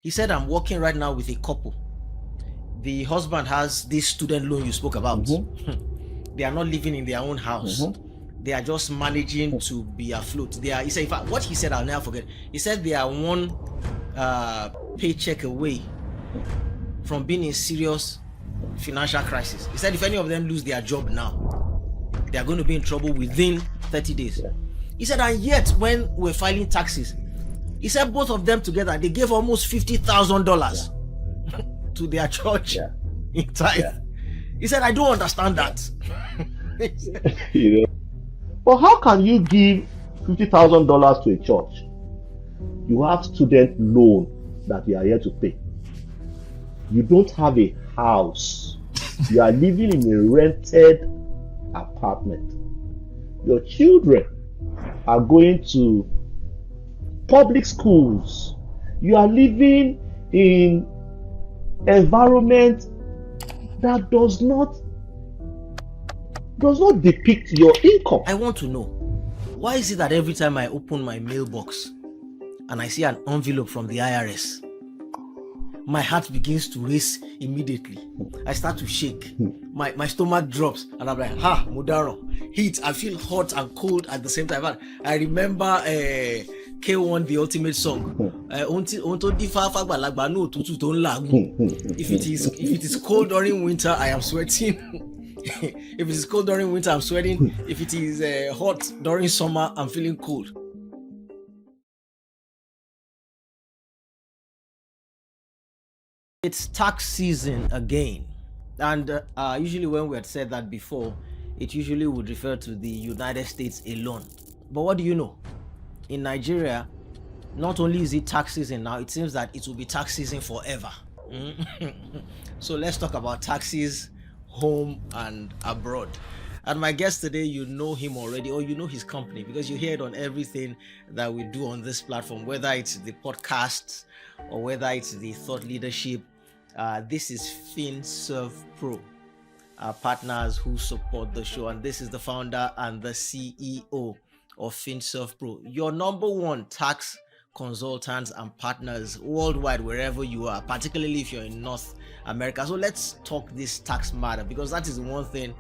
He said, I'm working right now with a couple. The husband has this student loan you spoke about. They are not living in their own house. They are just managing to be afloat. He said, in fact, what he said, I'll never forget. He said they are one paycheck away from being in serious financial crisis. He said if any of them lose their job now, they are going to be in trouble within 30 days. He said, and yet when we're filing taxes, he said both of them together, they gave almost $50,000 to their church in tithe. He said, I don't understand that. But how can you give $50,000 to a church? You have student loan that you are here to pay. You don't have a house. You are living in a rented apartment. Your children are going to public schools. You are living in environment that does not depict your income. I want to know, why is it that every time I open my mailbox and I see an envelope from the IRS, my heart begins to race immediately. I start to shake. My stomach drops and I'm like, Mudaro. Heat. I feel hot and cold at the same time. I remember K1, the ultimate song. If it is cold during winter, I am sweating. If it is cold during winter, I'm sweating. If it is hot during summer, I'm feeling cold. It's tax season again, and usually when we had said that before, it usually would refer to the United States alone. But what do you know? In Nigeria, not only is it tax season now, it seems that it will be tax season forever. So let's talk about taxes home and abroad. And my guest today, you know him already, or you know his company, because you hear it on everything that we do on this platform, whether it's the podcasts or whether it's the thought leadership. This is Finserve Pro, our partners who support the show, and this is the founder and the CEO of Finserve Pro, your number one tax consultants and partners worldwide, wherever you are, particularly if you're in North America. So let's talk this tax matter, because that is the one thing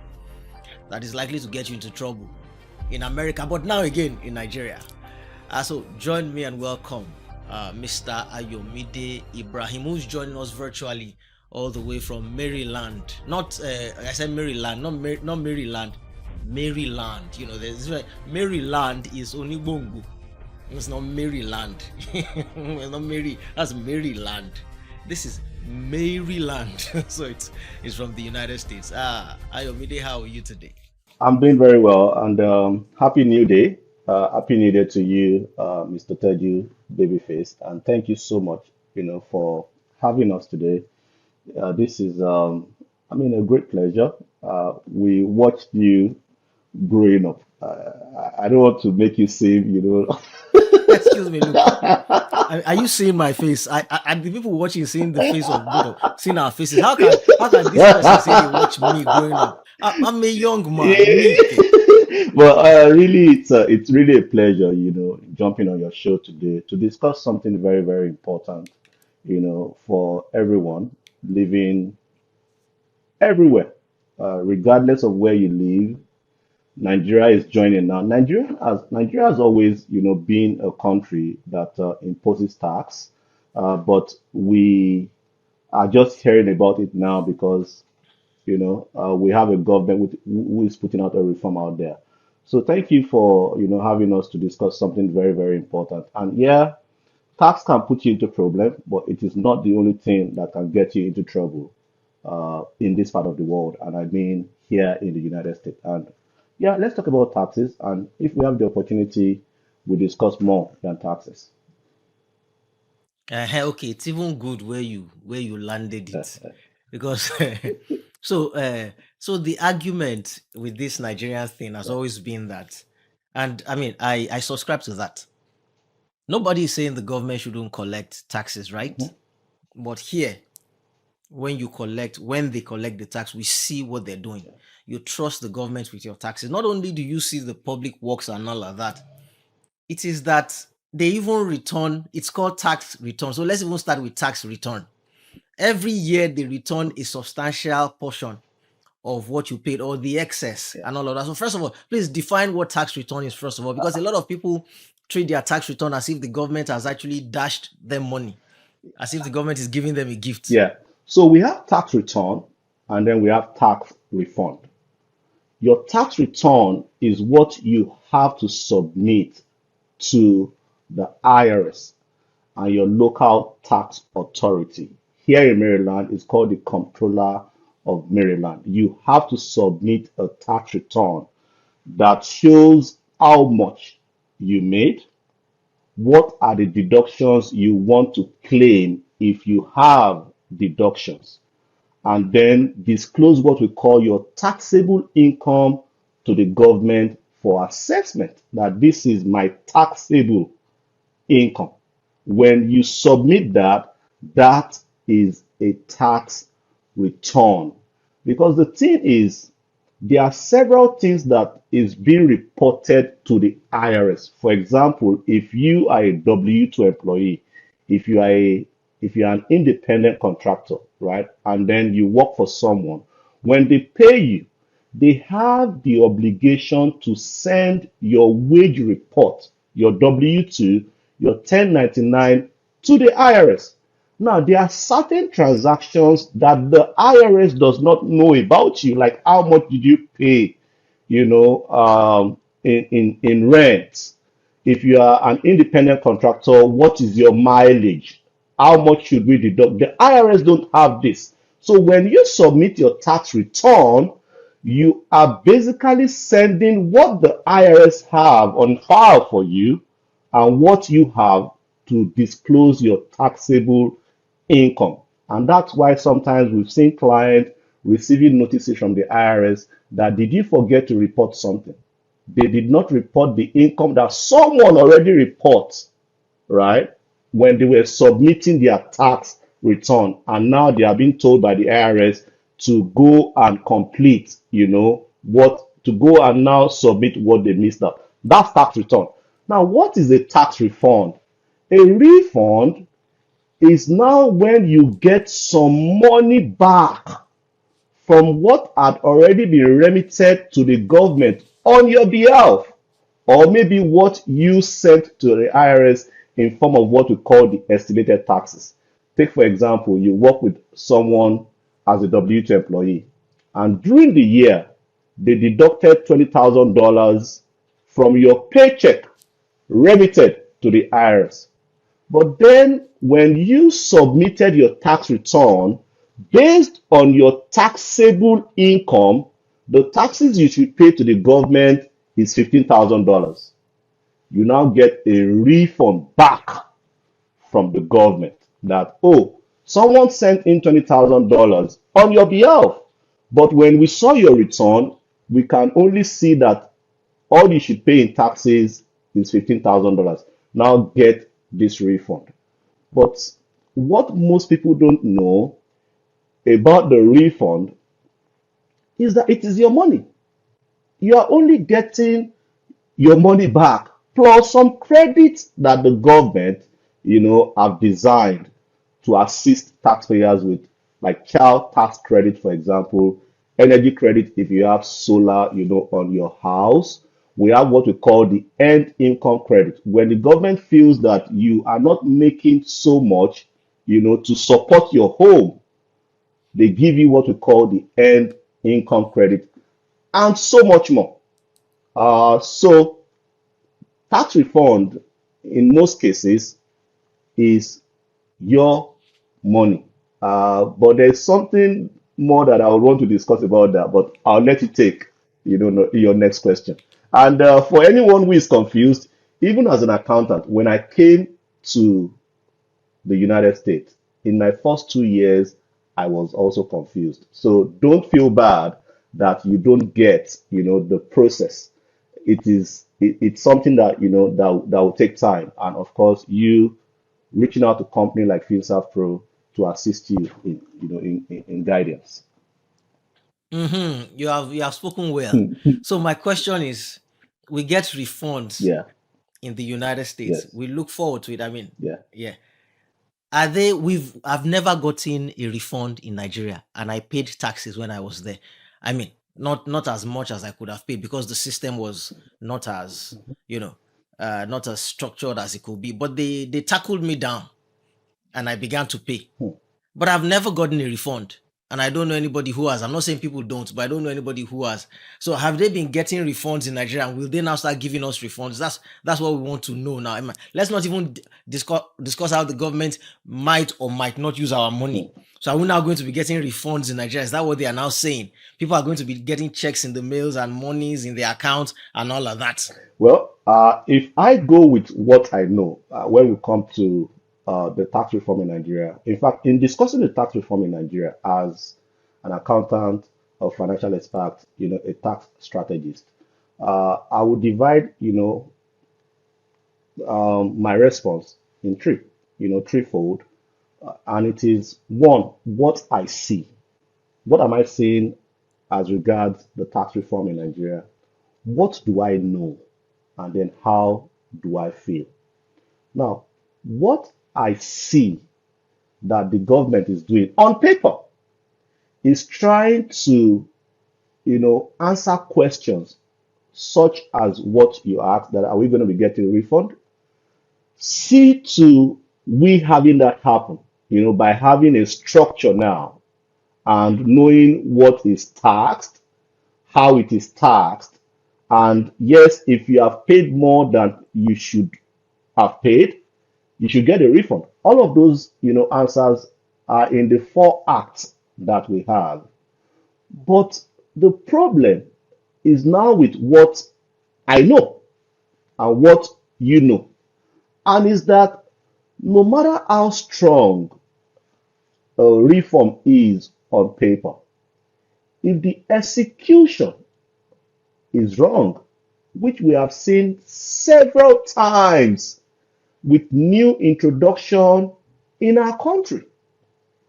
that is likely to get you into trouble in America, but now again in Nigeria. So join me and welcome Mr. Ayomide Ibrahim, who's joining us virtually all the way from Maryland. Not I said Maryland, not Maryland, Maryland. You know, there's Maryland is only Bongo. It's not Maryland. It's not Mary. That's Maryland. This is Maryland. So it's from the United States. Ayomide, how are you today? I'm doing very well, and happy New Day. Happy New Day to you, Mr. Teju Babyface, and thank you so much, for having us today. This is, a great pleasure. We watched you growing up. I don't want to make you seem, Excuse me, look. Are you seeing my face? And the people watching seeing the face of both of seeing our faces. How can this person say they watch me growing up? I'm a young man. Well, really, it's really a pleasure, jumping on your show today to discuss something very, very important, for everyone living everywhere, regardless of where you live. Nigeria is joining now. Nigeria has always, been a country that imposes tax, but we are just hearing about it now because, we have a government who is putting out a reform out there. So thank you for, having us to discuss something very, very important. And yeah, tax can put you into problem, but it is not the only thing that can get you into trouble in this part of the world, and I mean here in the United States. And yeah, let's talk about taxes. And if we have the opportunity, we discuss more than taxes. Okay, it's even good where you landed it, because so the argument with this Nigerian thing has always been that, and I mean I subscribe to that. Nobody is saying the government shouldn't collect taxes, right? But here, when they collect the tax, we see what they're doing. You trust the government with your taxes. Not only do you see the public works and all of that, it is that they even return, it's called tax return. So let's even start with tax return. Every year they return a substantial portion of what you paid or the excess Yeah. and all of that. So first of all, please define what tax return is first of all, because a lot of people treat their tax return as if the government has actually dashed them money, as if the government is giving them a gift. Yeah. So we have tax return and then we have tax refund. Your tax return is what you have to submit to the IRS and your local tax authority. Here in Maryland, it's called the Comptroller of Maryland. You have to submit a tax return that shows how much you made, what are the deductions you want to claim if you have deductions, and then disclose what we call your taxable income to the government for assessment that this is my taxable income. When you submit that, that is a tax return. Because the thing is, there are several things that is being reported to the IRS. For example, if you are a W-2 employee, if you are a if you are an independent contractor, right, and then you work for someone, when they pay you, they have the obligation to send your wage report, your W-2, your 1099 to the IRS. Now, there are certain transactions that the IRS does not know about you, like how much did you pay, in rent. If you are an independent contractor, what is your mileage? How much should we deduct? The IRS don't have this. So when you submit your tax return, you are basically sending what the IRS have on file for you and what you have to disclose your taxable income. And that's why sometimes we've seen clients receiving notices from the IRS that did you forget to report something? They did not report the income that someone already reports, right? When they were submitting their tax return. And now they are being told by the IRS to go and complete, to go and now submit what they missed out. That's tax return. Now, what is a tax refund? A refund is now when you get some money back from what had already been remitted to the government on your behalf, or maybe what you sent to the IRS in form of what we call the estimated taxes. Take, for example, you work with someone as a W-2 employee, and during the year, they deducted $20,000 from your paycheck remitted to the IRS. But then when you submitted your tax return, based on your taxable income, the taxes you should pay to the government is $15,000. You now get a refund back from the government that, oh, someone sent in $20,000 on your behalf. But when we saw your return, we can only see that all you should pay in taxes is $15,000. Now get this refund. But what most people don't know about the refund is that it is your money. You are only getting your money back plus some credits that the government, have designed to assist taxpayers with, like child tax credit, for example, energy credit if you have solar, on your house. We have what we call the end income credit. When the government feels that you are not making so much, to support your home, they give you what we call the end income credit and so much more. So tax refund in most cases is your money. But there's something more that I would want to discuss about that, but I'll let you take, your next question. And for anyone who is confused, even as an accountant, when I came to the United States, in my first 2 years, I was also confused. So don't feel bad that you don't get, the process. It's something that that will take time, and of course, you reaching out to company like Finserve Pro to assist you in in guidance. You have spoken well. So my question is, we get refunds Yeah. in the United States. Yes. We look forward to it. I mean, Yeah. yeah. Are they I've never gotten a refund in Nigeria and I paid taxes when I was there. I mean, not as much as I could have paid because the system was not as, Mhm. you know, not as structured as it could be. But they tackled me down and I began to pay. Hmm. But I've never gotten a refund. And I don't know anybody who has. I'm not saying people don't, but I don't know anybody who has. So have they been getting refunds in Nigeria? And will they now start giving us refunds? That's what we want to know now. Let's not even discuss how the government might or might not use our money. Hmm. So are we now going to be getting refunds in Nigeria? Is that what they are now saying? People are going to be getting checks in the mails and monies in their accounts and all of that. Well, if I go with what I know when we come to the tax reform in Nigeria, in fact, in discussing the tax reform in Nigeria as an accountant, a financial expert, a tax strategist, I would divide, my response in three, threefold. And it is one, what I see. What am I seeing as regards the tax reform in Nigeria? What do I know? And then how do I feel? Now, what I see that the government is doing on paper is trying to, answer questions such as what you asked, that are we going to be getting a refund? See to we having that happen, by having a structure now and knowing what is taxed, how it is taxed, and yes, if you have paid more than you should have paid, you should get a refund. All of those, answers are in the four acts that we have. But the problem is now with what I know and what you know. And is that no matter how strong a reform is on paper, if the execution is wrong, which we have seen several times with new introduction in our country,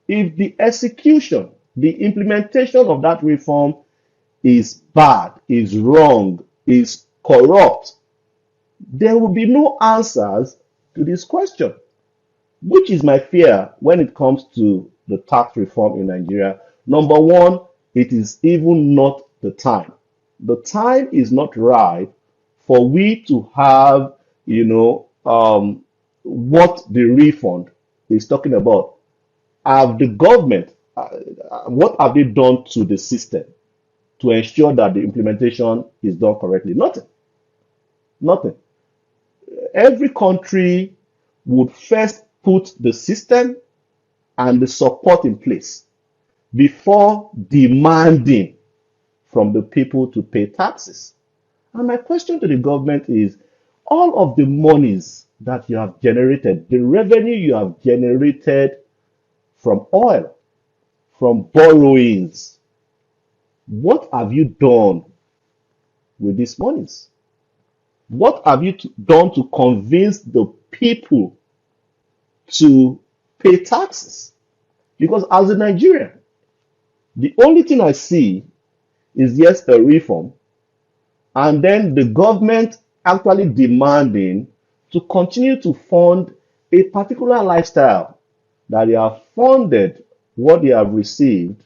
if the execution, the implementation of that reform is bad, is wrong, is corrupt, there will be no answers to this question, which is my fear when it comes to the tax reform in Nigeria. Number one, it is even not the time. The time is not right for we to have, what the refund is talking about. Have the government, what have they done to the system to ensure that the implementation is done correctly? Nothing. Nothing. Every country would first put the system and the support in place before demanding from the people to pay taxes. And my question to the government is, all of the monies that you have generated, the revenue you have generated from oil, from borrowings, what have you done with these monies? What have you done to convince the people to pay taxes? Because as a Nigerian, the only thing I see is yes, a reform, and then the government actually demanding to continue to fund a particular lifestyle that they have funded what they have received,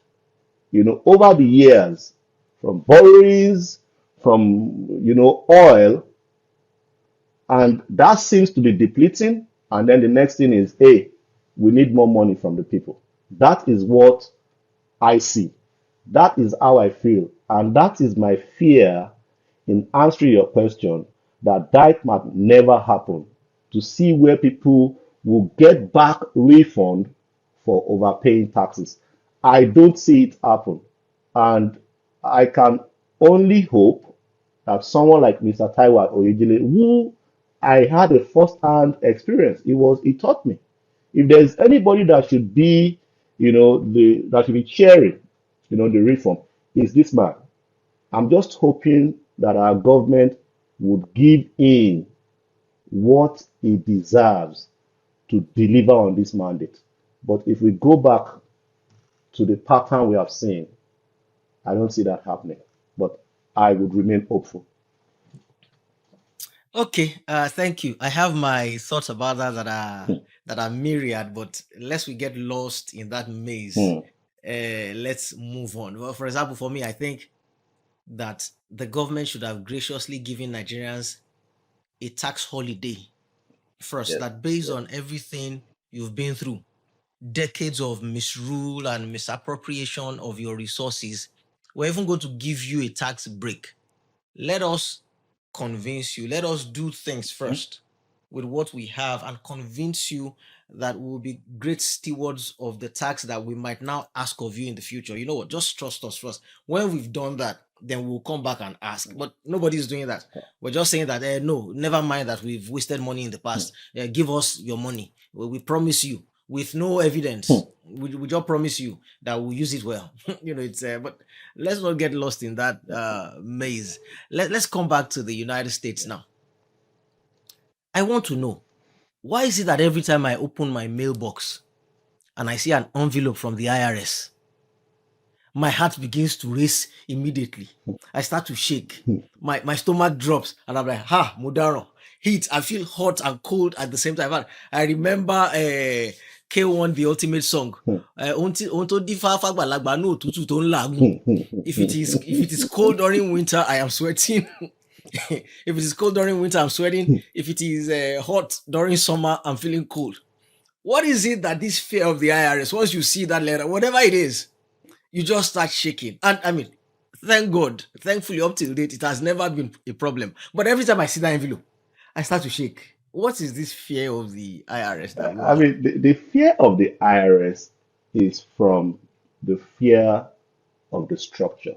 over the years from borrowings, from, oil, and that seems to be depleting. And then the next thing is, hey, we need more money from the people. That is what I see. That is how I feel. And that is my fear in answering your question, that might never happen, to see where people will get back refund for overpaying taxes. I don't see it happen. And I can only hope that someone like Mr. Taiwan Oyejile, who I had a first-hand experience, he taught me. If there's anybody that should be, that should be cheering, the reform, is this man. I'm just hoping that our government would give in what he deserves to deliver on this mandate. But if we go back to the pattern we have seen, I don't see that happening. But I would remain hopeful. Okay, thank you. I have my thoughts about that Hmm, that are myriad, but lest we get lost in that maze, hmm, let's move on. Well, for example, for me, I think that the government should have graciously given Nigerians a tax holiday first, yes, that based yes. on everything you've been through, decades of misrule and misappropriation of your resources, we're even going to give you a tax break. Let us convince you. Let us do things Hmm, first with what we have and convince you that we'll be great stewards of the tax that we might now ask of you in the future. You know what? Just trust us first. When we've done that, then we'll come back and ask. But nobody's doing that. We're just saying that, no, never mind that we've wasted money in the hmm, past. Give us your money. We promise you with no hmm. evidence. We just promise you that we'll use it well. It's but let's not get lost in that maze. Let's come back to the United States now. I want to know, why is it that every time I open my mailbox and I see an envelope from the IRS, my heart begins to race immediately. I start to shake. My stomach drops, and I'm like, ha, Modaro. Heat. I feel hot and cold at the same time. I remember K1, the ultimate song. Ohun tó dífá fàgbàlagbà ní òtútù tó ń làágùn. If it is cold during winter, I am sweating. If it is cold during winter, I'm sweating. If it is hot during summer, I'm feeling cold. What is it that this fear of the IRS, once you see that letter, whatever it is, you just start shaking? And I mean, thank God, thankfully, up till date, it has never been a problem. But every time I see that envelope, I start to shake. What is this fear of the IRS that you I are? mean, the fear of the IRS is from the fear of the structure,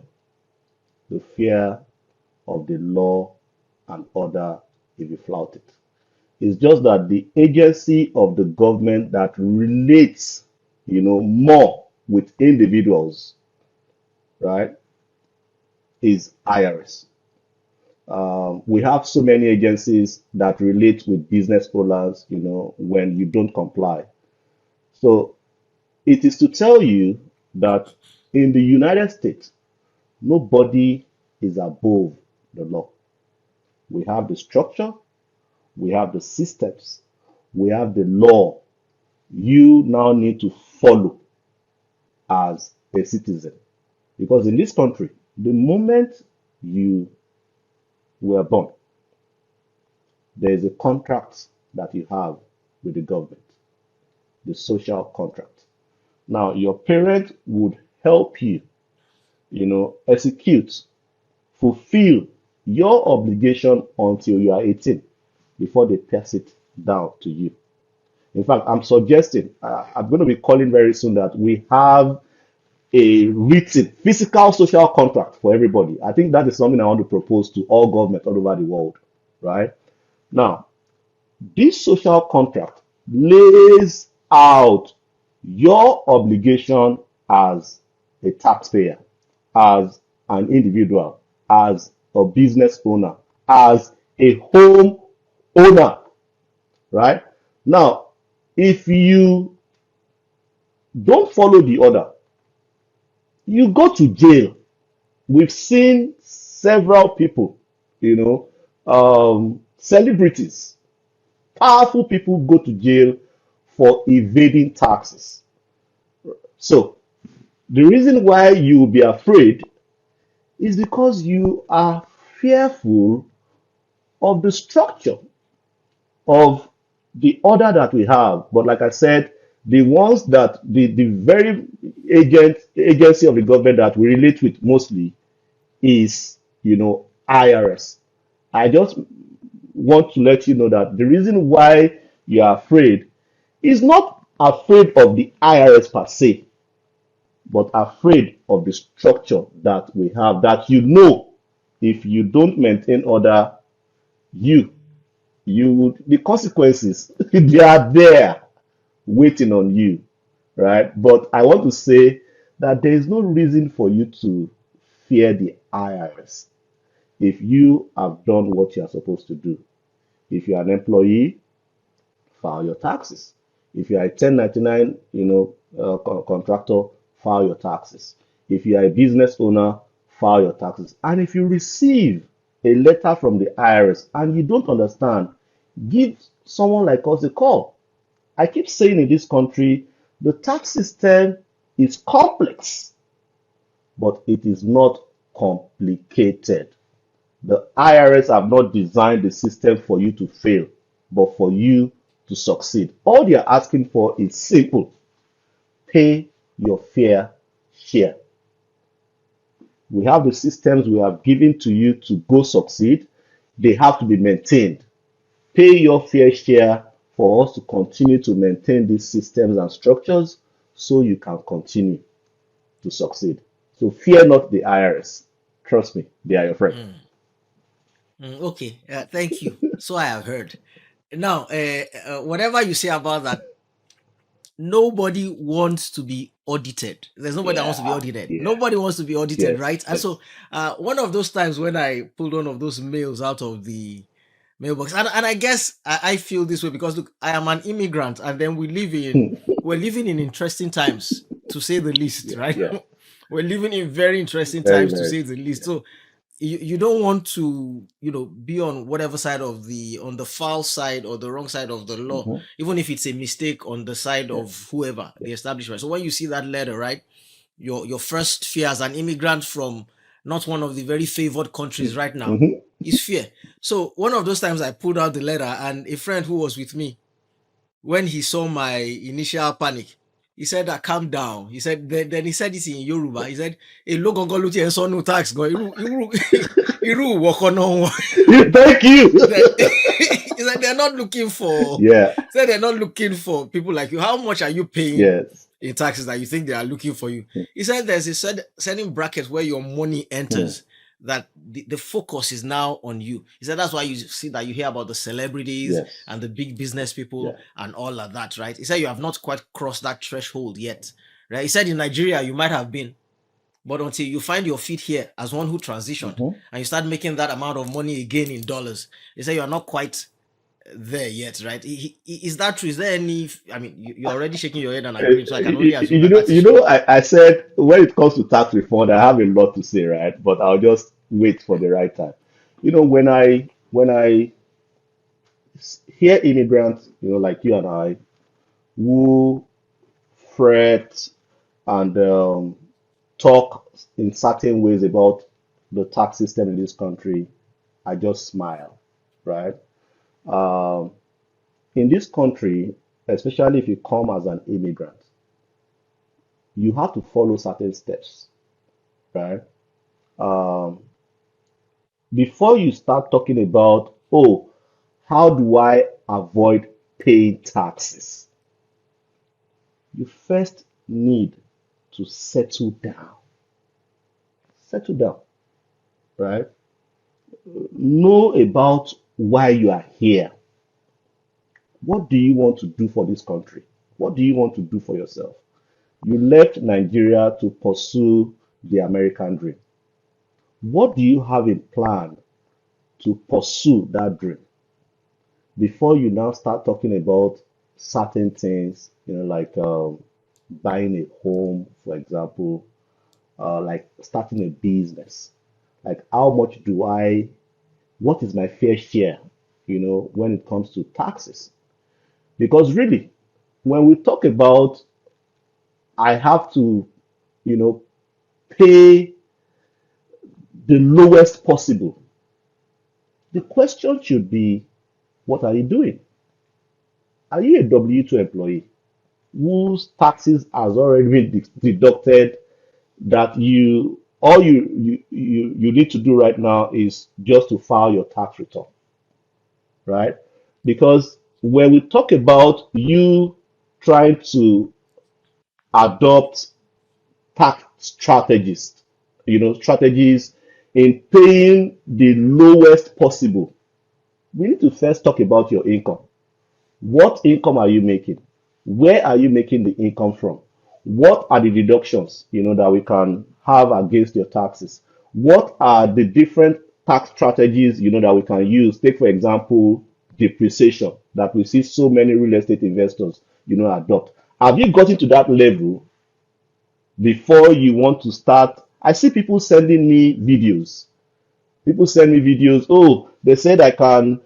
the fear of the law and order if you flout it. It's just that the agency of the government that relates, more with individuals, right, is IRS. We have so many agencies that relate with business owners, when you don't comply. So it is to tell you that in the United States, nobody is above the law. We have the structure, we have the systems, we have the law you now need to follow as a citizen. Because in this country, the moment you were born, there is a contract that you have with the government, the social contract. Now, your parent would help you, execute, fulfill your obligation until you are 18 before they pass it down to you. In fact, I'm suggesting, I'm going to be calling very soon that we have a written physical social contract for everybody. I think that is something I want to propose to all governments all over the world, right? Now, this social contract lays out your obligation as a taxpayer, as an individual, as a business owner, as a home owner, right? Now, if you don't follow the order, you go to jail. We've seen several people, celebrities, powerful people go to jail for evading taxes. So the reason why you will be afraid is because you are fearful of the structure of the order that we have. But like I said, the ones that the very agency of the government that we relate with mostly is, IRS. I just want to let you know that the reason why you are afraid is not afraid of the IRS per se, but afraid of the structure that we have, that if you don't maintain order, you the consequences they are there waiting on you, right? But I want to say that there is no reason for you to fear the IRS if you have done what you are supposed to do. If you are an employee, file your taxes. If you are a 1099, contractor, file your taxes. If you are a business owner, file your taxes. And if you receive a letter from the IRS and you don't understand, give someone like us a call. I keep saying in this country, the tax system is complex, but it is not complicated. The IRS have not designed the system for you to fail, but for you to succeed. All they are asking for is simple: pay your fair share. We have the systems we have given to you to go succeed. They have to be maintained. Pay your fair share for us to continue to maintain these systems and structures so you can continue to succeed. So fear not the IRS. Trust me, they are your friend. Okay, thank you. So I have heard. Now, whatever you say about that, nobody wants to be audited. There's nobody that wants to be Yeah, audited. yeah, Nobody wants to be audited, yes, right? And yes. so, one of those times when I pulled one of those mails out of the mailbox, and I guess I feel this way because look, I am an immigrant, and then we're living in interesting times, to say the least, Yeah, right? yeah. We're living in very interesting Very, times, to very say true. the least. Yeah. So you don't want to be on whatever side of on the foul side or the wrong side of the law, Hmm. even if it's a mistake on the side Yeah, of whoever yeah. the establishment. So when you see that letter, right, your first fear as an immigrant from not one of the very favored countries right now Hmm. is fear. So one of those times I pulled out the letter, and a friend who was with me, when he saw my initial panic, he said, calm down. He said, then he said this in Yoruba. He said, a logo go look and saw no tax go. Iru wokono. Thank you. He said they're not looking for. Yeah, He said they're not looking for people like you. How much are you paying yes. in taxes that you think they are looking for you? He said there's a certain bracket where your money Hmm. enters, that the focus is now on you. He said that's why you see that you hear about the celebrities Yes, and the big business people yeah. and all of that, right? He said you have not quite crossed that threshold yet, right? He said in Nigeria you might have been, but until you find your feet here as one who transitioned Hmm. and you start making that amount of money again in dollars, he said you are not quite there yet, right? Is that true? Is there any? I mean, you're already shaking your head and agreeing, so I can only assume that that is true. I said when it comes to tax refund, I have a lot to say, right? But I'll just wait for the right time. When I hear immigrants, like you and I, who fret and talk in certain ways about the tax system in this country, I just smile, right? Um, in this country, especially if you come as an immigrant, you have to follow certain steps, right? Um, before you start talking about, oh, how do I avoid paying taxes? You first need to settle down. Settle down, right? Know about why you are here. What do you want to do for this country? What do you want to do for yourself? You left Nigeria to pursue the American dream. What do you have in plan to pursue that dream before you now start talking about certain things, like buying a home, for example, like starting a business? Like, how much what is my fair share, when it comes to taxes? Because really, when we talk about I have to, you know, pay the lowest possible, the question should be, what are you doing? Are you a W-2 employee whose taxes has already been deducted, that all you need to do right now is just to file your tax return, right? Because when we talk about you trying to adopt tax strategies in paying the lowest possible, we need to first talk about your income. What income are you making? Where are you making the income from? What are the deductions, that we can have against your taxes? What are the different tax strategies, that we can use? Take, for example, depreciation that we see so many real estate investors, adopt. Have you gotten to that level before you want to start? I see people sending me videos People send me videos. Oh, they said I can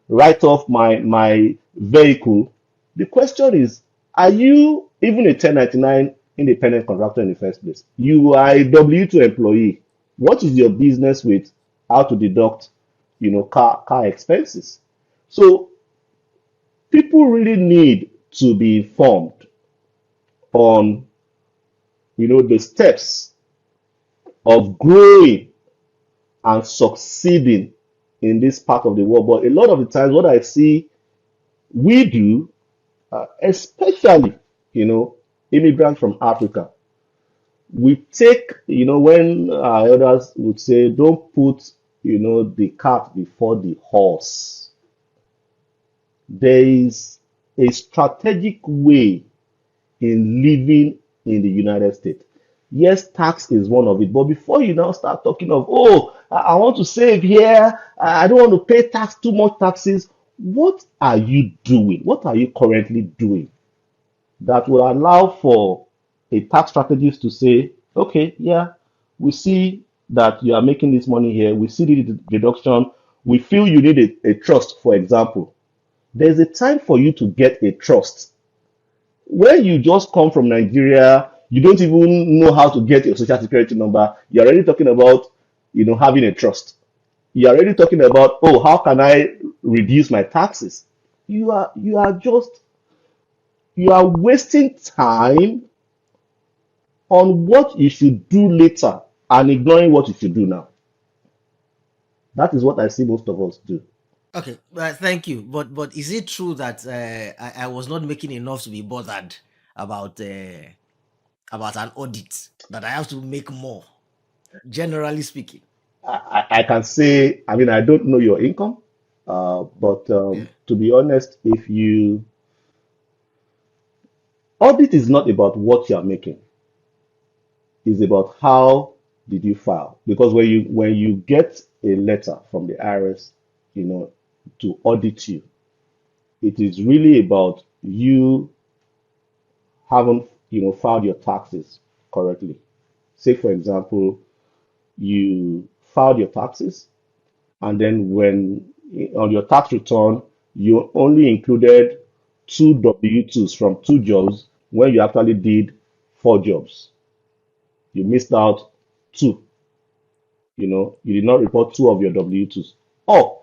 write off my vehicle. The question is, are you even a 1099 independent contractor in the first place? You are a W-2 employee. What is your business with how to deduct, car expenses? So people really need to be informed on, the steps of growing and succeeding in this part of the world. But a lot of the times, what I see we do, especially, immigrants from Africa, we take, when our elders would say, don't put, the cart before the horse. There is a strategic way in living in the United States. Yes, tax is one of it, but before you now start talking of, oh, I want to save here, I don't want to pay tax, too much taxes, what are you doing? What are you currently doing that will allow for a tax strategist to say, okay, yeah, we see that you are making this money here, we see the deduction, we feel you need a trust, for example. There's a time for you to get a trust. When you just come from Nigeria, you don't even know how to get your social security number. You're already talking about, having a trust. You're already talking about, oh, how can I reduce my taxes? You are wasting time on what you should do later and ignoring what you should do now. That is what I see most of us do. Okay, thank you. But is it true that I was not making enough to be bothered about about an audit, that I have to make more, generally speaking? I can say, I mean, I don't know your income, but Yeah. to be honest, if you audit is not about what you are making, it's about how did you file. Because when you get a letter from the IRS, to audit you, it is really about you haven't filed your taxes correctly. Say for example, you filed your taxes, and then when on your tax return you only included two W-2s from two jobs when you actually did four jobs. You missed out two. You did not report two of your W-2s. Or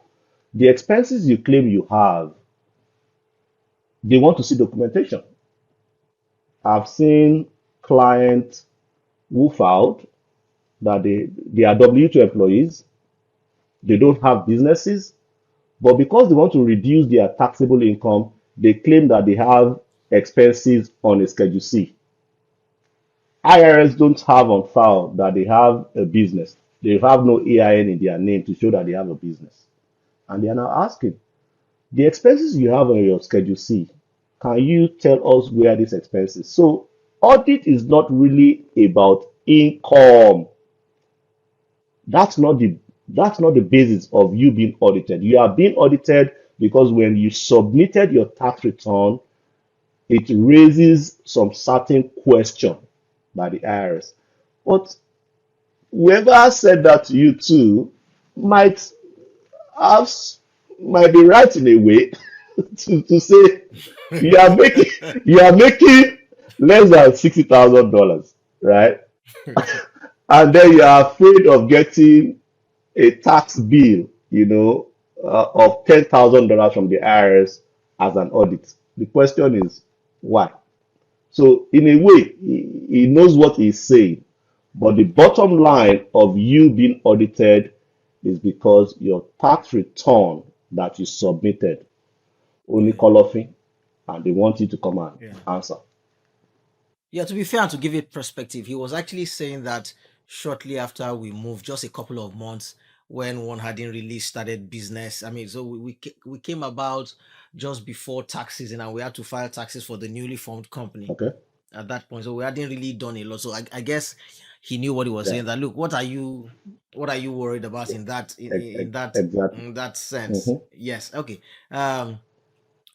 the expenses you claim you have, they want to see documentation. I've seen clients who filed that they are W-2 employees, they don't have businesses, but because they want to reduce their taxable income, they claim that they have expenses on a Schedule C. IRS don't have on file that they have a business. They have no EIN in their name to show that they have a business. And they are now asking, the expenses you have on your Schedule C, can you tell us where these expenses? So audit is not really about income. That's not the basis of you being audited. You are being audited because when you submitted your tax return, it raises some certain question by the IRS. But whoever said that to you too might have might be right in a way to say you are making less than $60,000, right? And then you are afraid of getting a tax bill, of $10,000 from the IRS as an audit. The question is why? So in a way, he knows what he's saying, but the bottom line of you being audited is because your tax return that you submitted only Yeah. colophing, and they want you to come and Yeah. answer. Yeah, to be fair and to give it perspective, he was actually saying that shortly after we moved, just a couple of months when one hadn't really started business. I mean, so we came about just before tax season, and we had to file taxes for the newly formed company Okay? at that point. So we hadn't really done a lot. So I guess he knew what he was Yeah, saying. That look, what are you worried about in that exactly. in that sense? Hmm. Yes. Okay. Um,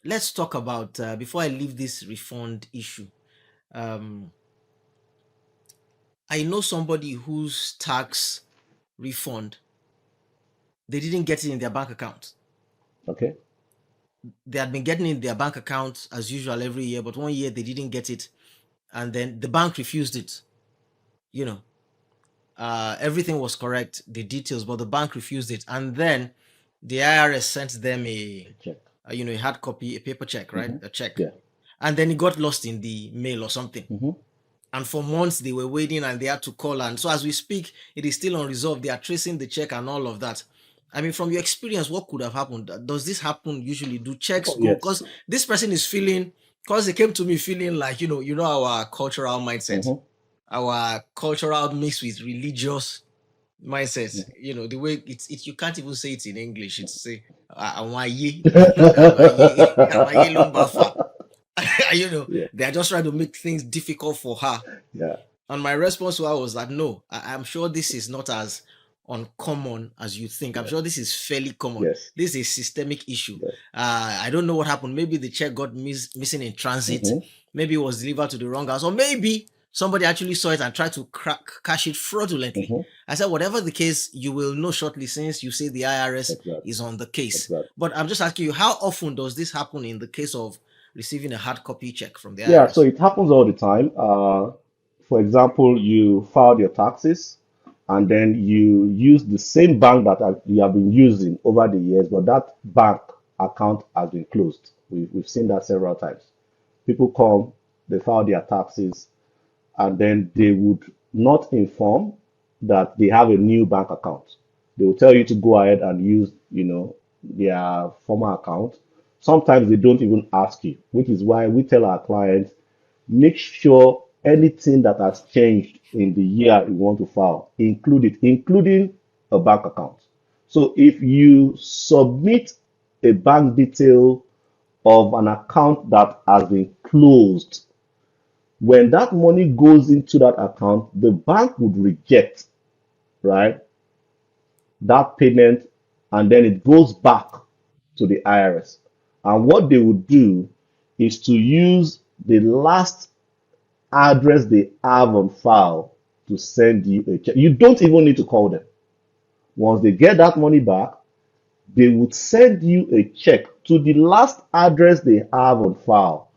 let's talk about before I leave this refund issue. Um, I know somebody whose tax refund they didn't get it in their bank account. Okay. They had been getting it in their bank account as usual every year, but one year they didn't get it, and then the bank refused it. You know, everything was correct, the details, but the bank refused it, and then the IRS sent them A check. a hard copy, a paper check, right, a check, Yeah. and then it got lost in the mail or something. And for months they were waiting and they had to call. And so as we speak, it is still unresolved. They are tracing the check and all of that. I mean, from your experience, what could have happened? Does this happen usually? Do checks Oh, go? yes. Because this person is feeling, because they came to me feeling like, our cultural mindset, our cultural mixed with religious mindsets. The way you can't even say it in English. It's say, àwọn ayé, àwọn ayé ló ń bá fà." Yeah. They are just trying to make things difficult for her. Yeah. And my response to her was that no, I'm sure this is not as uncommon as you think. I'm sure this is fairly common. Yes. This is a systemic issue. Yes. I don't know what happened. Maybe the check got missing in transit. Maybe it was delivered to the wrong house, or maybe somebody actually saw it and tried to cash it fraudulently. I said, whatever the case, you will know shortly, since you say the IRS is on the case. Exactly. But I'm just asking you, how often does this happen in the case of receiving a hard copy check from the IRS? Yeah, so it happens all the time. For example, you filed your taxes and then you use the same bank that you have been using over the years, but that bank account has been closed. We've seen that several times. People come, they file their taxes, and then they would not inform that they have a new bank account. They will tell you to go ahead and use, their former account. Sometimes they don't even ask you, which is why we tell our clients, make sure anything that has changed in the year you want to file, include it, including a bank account. So if you submit a bank detail of an account that has been closed, when that money goes into that account, the bank would reject, right, that payment, and then it goes back to the IRS. And what they would do is to use the last address they have on file to send you a check. You don't even need to call them. Once they get that money back, they would send you a check to the last address they have on file,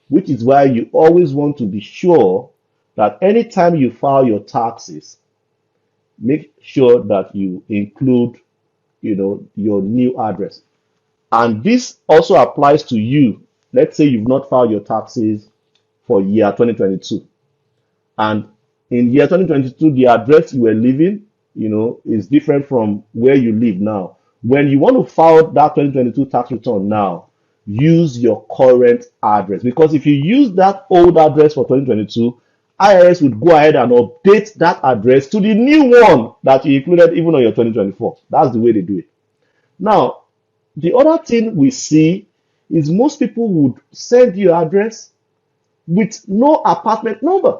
which is why you always want to be sure that anytime you file your taxes, make sure that you include, your new address. And this also applies to you. Let's say you've not filed your taxes for year 2022. And in year 2022, the address you were living, is different from where you live now. When you want to file that 2022 tax return now, use your current address. Because if you use that old address for 2022, IRS would go ahead and update that address to the new one that you included even on your 2024. That's the way they do it. Now, the other thing we see is most people would send you address with no apartment number.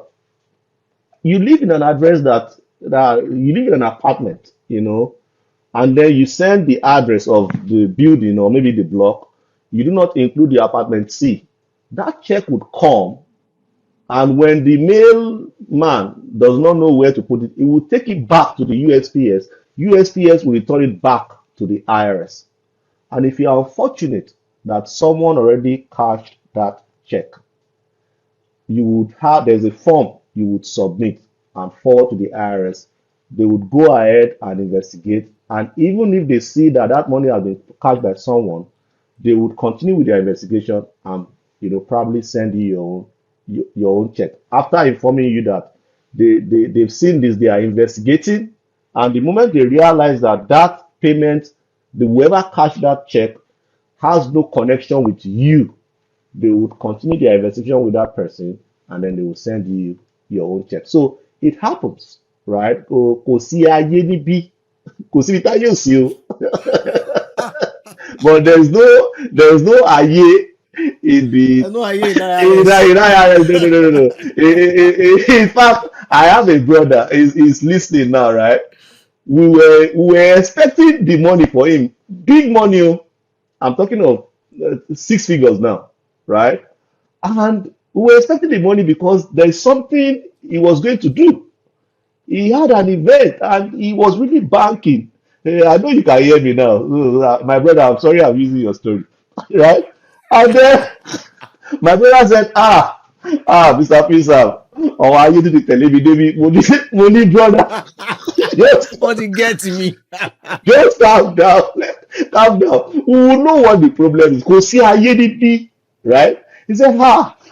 You live in an address that you live in an apartment, and then you send the address of the building or maybe the block. You do not include the apartment C. That check would come, and when the mailman does not know where to put it, he will take it back to the USPS. USPS will return it back to the IRS. And if you are unfortunate that someone already cashed that check, there's a form you would submit and forward to the IRS. They would go ahead and investigate. And even if they see that that money has been cashed by someone, they would continue with their investigation and, probably send you your own check. After informing you that they've seen this, they are investigating. And the moment they realize that that payment, whoever cashed that check, has no connection with you, they would continue their investigation with that person, and then they will send you your own check. So it happens, right? Kò sí ayé níbí, kò sí ibi táyé ò sí o. But there's no ayé in the No, I hear that. no. In fact, I have a brother. He's listening now, right? We were expecting the money for him, big money. I'm talking of 6 figures now, right? And we were expecting the money because there's something he was going to do. He had an event and he was really banking. I know you can hear me now. My brother, I'm sorry I'm using your story. Right? And then my brother said, Mr. Finserve, or are you the television? Money, brother. Just, What you get to me? just calm down. Calm down. We will know what the problem is. Go see Ayedipi, right? He said,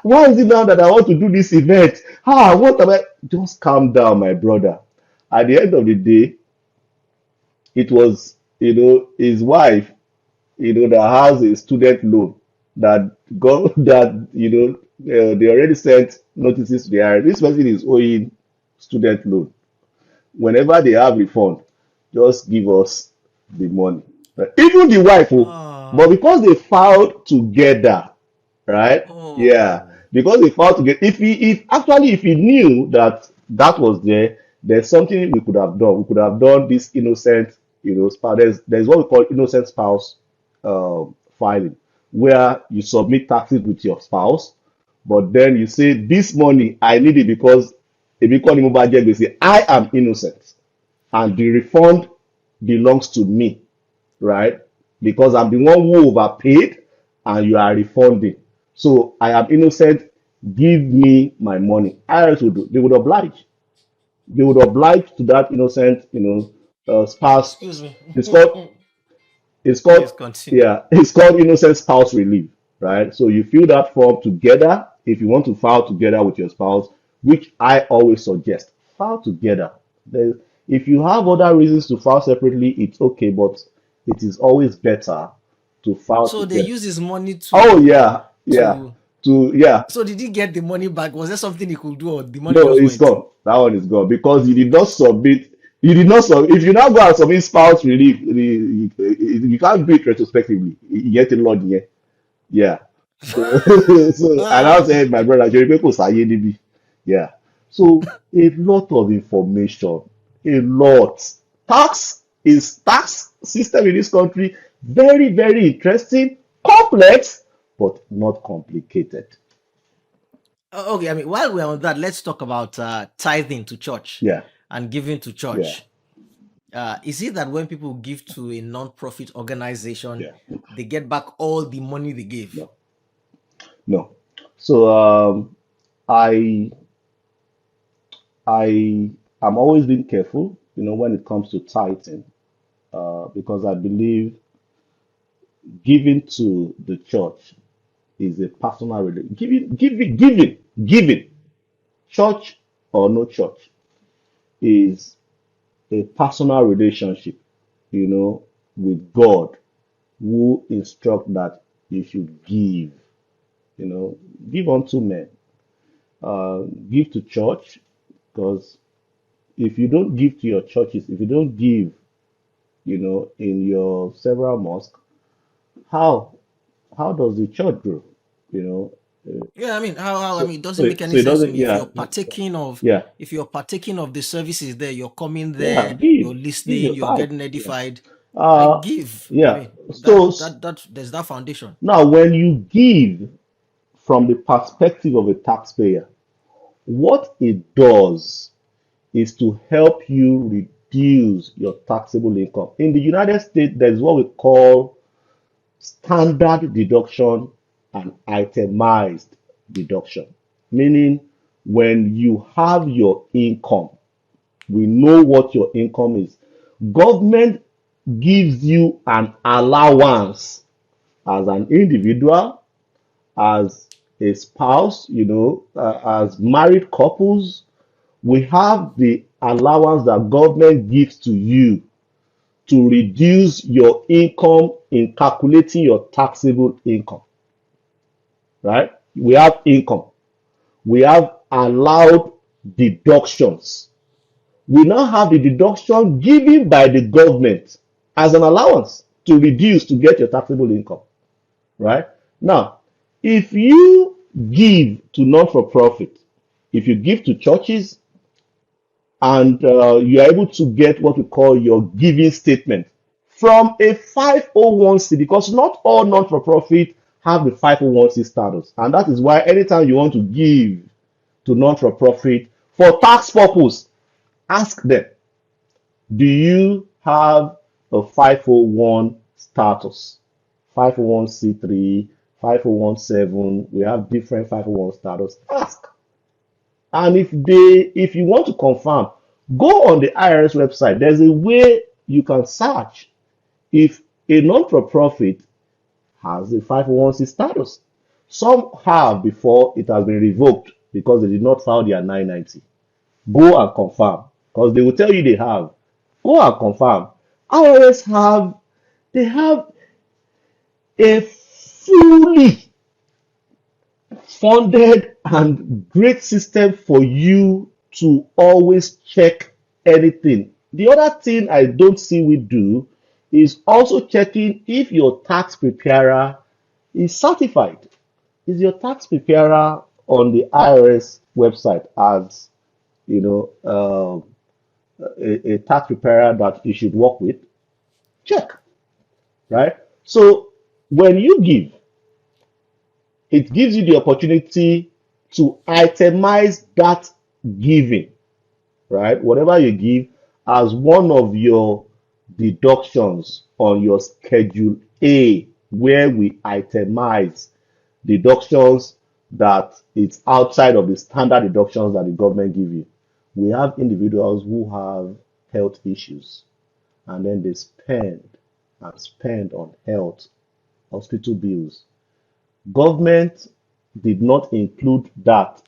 why is it now that I want to do this event? What am I? Just calm down, my brother. At the end of the day, it was, his wife, that has a student loan that go that they already sent notices to the IRS. This person is owing student loan. Whenever they have refund, just give us the money. Right? Even the wife, but Oh, because they filed together, right? Yeah, oh. because they filed together. If he knew that that was there, there's something we could have done. We could have done this innocent, spouse. There's what we call innocent spouse filing, where you submit taxes with your spouse, but then you say this money I need it because if you call him over, they say I am innocent and the refund belongs to me, right? Because I'm the one who overpaid and you are refunding. So I am innocent. Give me my money. IRS would do. They would oblige. They would oblige to that innocent, spouse. Excuse me. It's called it's Please called continue. yeah, it's called innocent spouse relief, right? So you fill that form together if you want to file together with your spouse, which I always suggest. File together. There, if you have other reasons to file separately, it's okay, but it is always better to file So they together. use his money Oh yeah, yeah. to Yeah. so did he get the money back? Was there something he could do or the money No, just it's went? gone. That one is gone because you did not submit. You did not submit. If you now go and submit spouse relief, you can't do it retrospectively. You get a lot here. Yeah. So, and I was saying, my brother, Jerry Peko Saye Nibi. Yeah. So, a lot of information, a lot. Tax system in this country, very, very interesting, complex, but not complicated. Okay, I mean, while we're on that, let's talk about tithing to church Yeah. and giving to Yeah. church. Is it that when people give to a non-profit organization, Yeah. they get back all the money they gave? No. No. So, I I am always being careful, when it comes to tithing, because I believe giving to the church is a personal relationship. Giving, church or no church, is a personal relationship, with God, who instruct that you should give, give unto men, give to church, because if you don't give to your churches, if you don't give, in your several mosques, how how does the church grow? You know, Yeah, I mean, how I so mean, it doesn't so make so any it sense to doesn't. me. Yeah, yeah, If you're partaking of the services there, you're coming yeah. there, you're Give listening, your you're tithe. getting Yeah. edified. I Uh, give. I yeah. mean, So that there's that foundation. now, when you give from the perspective of a taxpayer, what it does is to help you reduce your taxable income. In the United States, there's what we call standard deduction and itemized deduction, meaning when you have your income, we know what your income is. Government gives you an allowance as an individual, as a spouse, as married couples. We have the allowance that government gives to you to reduce your income in calculating your taxable income, right? We have income. We have allowed deductions. We now have the deduction given by the government as an allowance to reduce to get your taxable income, right? Now, if you give to non-for-profit, if you give to churches, and you are able to get what we call your giving statement from a 501c, because not all non-for-profit have the 501c status, and that is why anytime you want to give to non-for-profit for tax purpose, ask them, do you have a 501 status, 501c3, 5017. We have different 501 status. Ask. And if you want to confirm, go on the IRS website. There's a way you can search if a non-for-profit has a 501c status. Some have before it has been revoked because they did not file their 990. Go and confirm because they will tell you they have. Go and confirm. IRS they have a fully funded and great system for you to always check anything. The other thing I don't see we do is also checking if your tax preparer is certified. Is your tax preparer on the IRS website as a tax preparer that you should work with? Check, right? So when you give, it gives you the opportunity to itemize that giving, right? Whatever you give as one of your deductions on your Schedule A, where we itemize deductions that it's outside of the standard deductions that the government give you. We have individuals who have health issues and then they spend on health, hospital bills. Government did not include that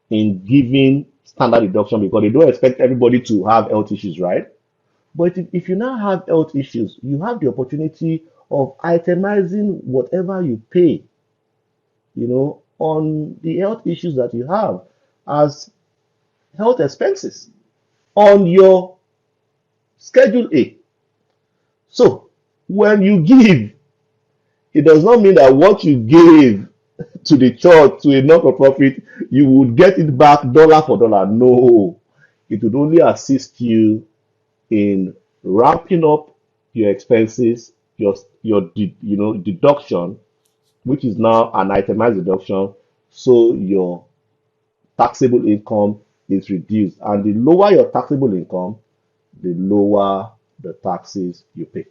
in giving standard deduction because they don't expect everybody to have health issues, right? But if you now have health issues, you have the opportunity of itemizing whatever you pay, on the health issues that you have as health expenses on your Schedule A. So when you give, it does not mean that what you gave to the church, to a non-for-profit, you would get it back dollar for dollar. No, it would only assist you in ramping up your expenses, your deduction, which is now an itemized deduction, so your taxable income is reduced. And the lower your taxable income, the lower the taxes you pay.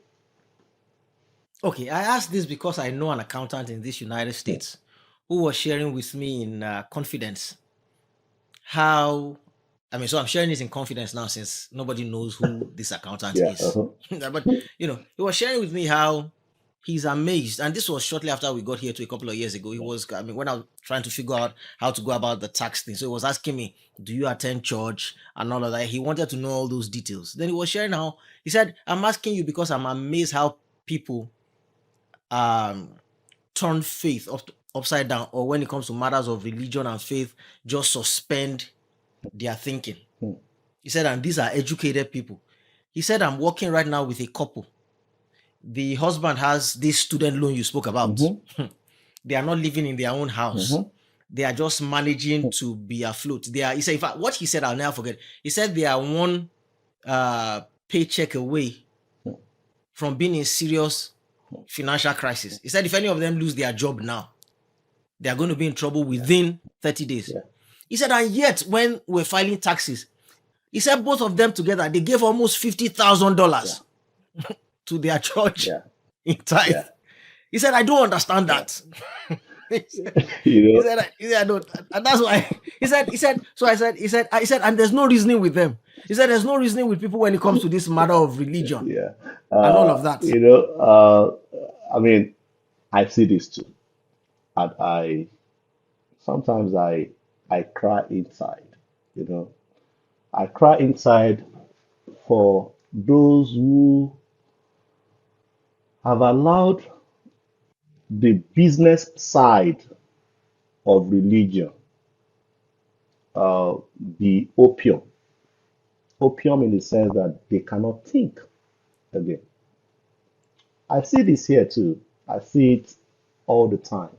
Okay, I asked this because I know an accountant in this United States who was sharing with me in confidence how. I mean, so I'm sharing this in confidence now since nobody knows who this accountant Yeah. is. But he was sharing with me how he's amazed, and this was shortly after we got here to a couple of years ago. He was, I mean, when I was trying to figure out how to go about the tax thing, so he was asking me, "Do you attend church and all of that?" He wanted to know all those details. Then he was sharing how he said, "I'm asking you because I'm amazed how people um turn faith upside down, or when it comes to matters of religion and faith, just suspend their thinking." Hmm. He said, and these are educated people. He said, I'm working right now with a couple. The husband has this student loan you spoke about. They are not living in their own house. They are just managing to be afloat. He said, in fact, what he said, I'll never forget. He said they are one paycheck away from being in serious financial crisis. He said, if any of them lose their job now, they are going to be in trouble within 30 days. Yeah. He said, and yet when we're filing taxes, he said both of them together, they gave almost $50,000 to their church in tithe. Yeah. He said, I don't understand that. You He know, said, I don't, and that's why he said, so I said, and there's no reasoning with them. He said, there's no reasoning with people when it comes to this matter of religion yeah. and all of that. I mean, I see this too. And sometimes I cry inside, I cry inside for those who have allowed the business side of religion be opium. Opium in the sense that they cannot think again. I see this here too. I see it all the time.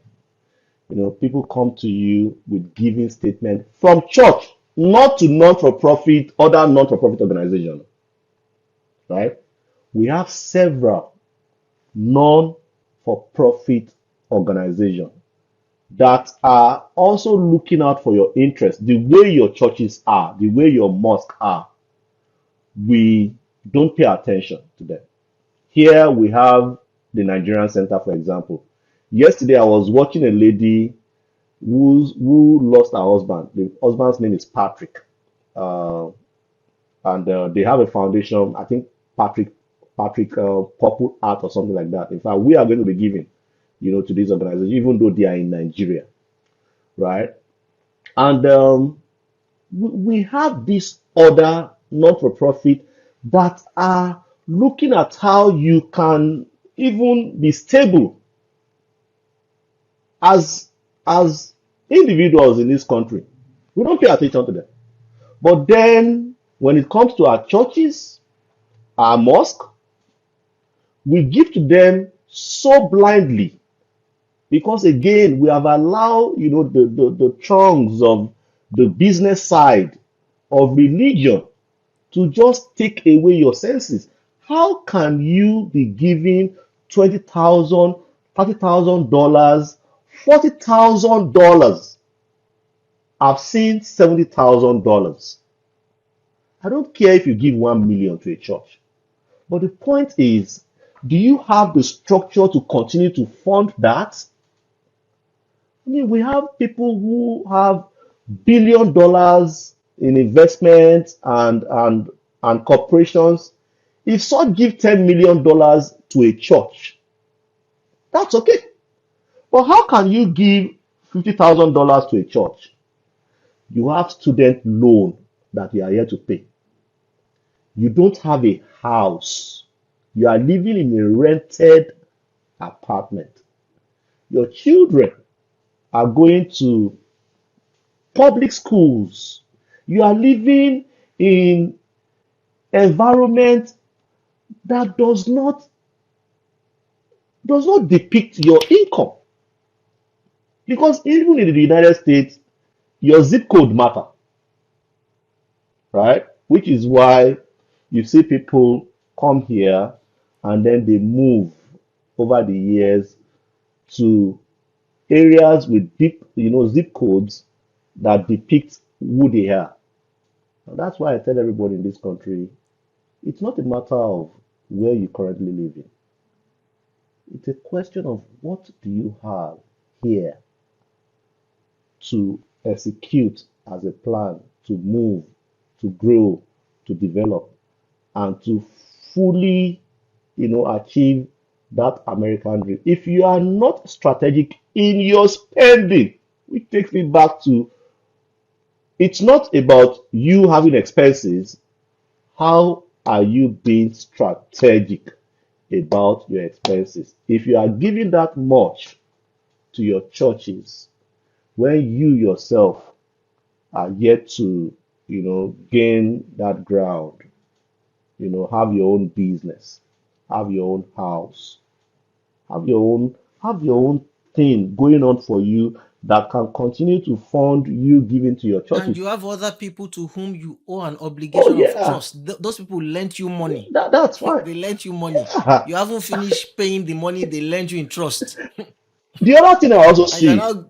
People come to you with giving statement from church, not to non-for-profit, other non-for-profit organization, right? We have several non-for-profit organizations that are also looking out for your interest. The way your churches are, the way your mosques are, we don't pay attention to them. Here we have the Nigerian Center, for example. Yesterday, I was watching a lady who lost her husband. The husband's name is Patrick, uh, and they have a foundation. I think Patrick Purple Art or something like that. In fact, we are going to be giving, to this organization, even though they are in Nigeria, right? And we have this other non-for-profit that are looking at how you can even be stable as as individuals in this country. We don't pay attention to them. But then when it comes to our churches, our mosque, we give to them so blindly because again we have allowed the trunks of the business side of religion to just take away your senses. How can you be giving $20,000, $30,000, $40,000? I've seen $70,000. I don't care if you give 1 million to a church, but the point is, do you have the structure to continue to fund that? I mean, we have people who have $1 billion in investments and corporations. If some give $10 million to a church, that's okay. But how can you give $50,000 to a church? You have student loan that you are here to pay. You don't have a house. You are living in a rented apartment. Your children are going to public schools. You are living in environment that does not depict your income. Because even in the United States, your zip code matter, right? Which is why you see people come here and then they move over the years to areas with deep, zip codes that depict who they are. And that's why I tell everybody in this country, it's not a matter of where you currently live in. It's a question of what do you have here to execute as a plan to move, to grow, to develop, and to fully, achieve that American dream. If you are not strategic in your spending, which takes me back to it's not about you having expenses. How are you being strategic about your expenses? If you are giving that much to your churches, when you yourself are yet to, gain that ground, have your own business, have your own house, have your own thing going on for you that can continue to fund you giving to your And churches. you have other people to whom you owe an Oh obligation of yeah, trust. Those people lent you money. that's fine. They lent you money. Yeah. You haven't finished paying the money they lent you in trust. The other thing I also And you're see now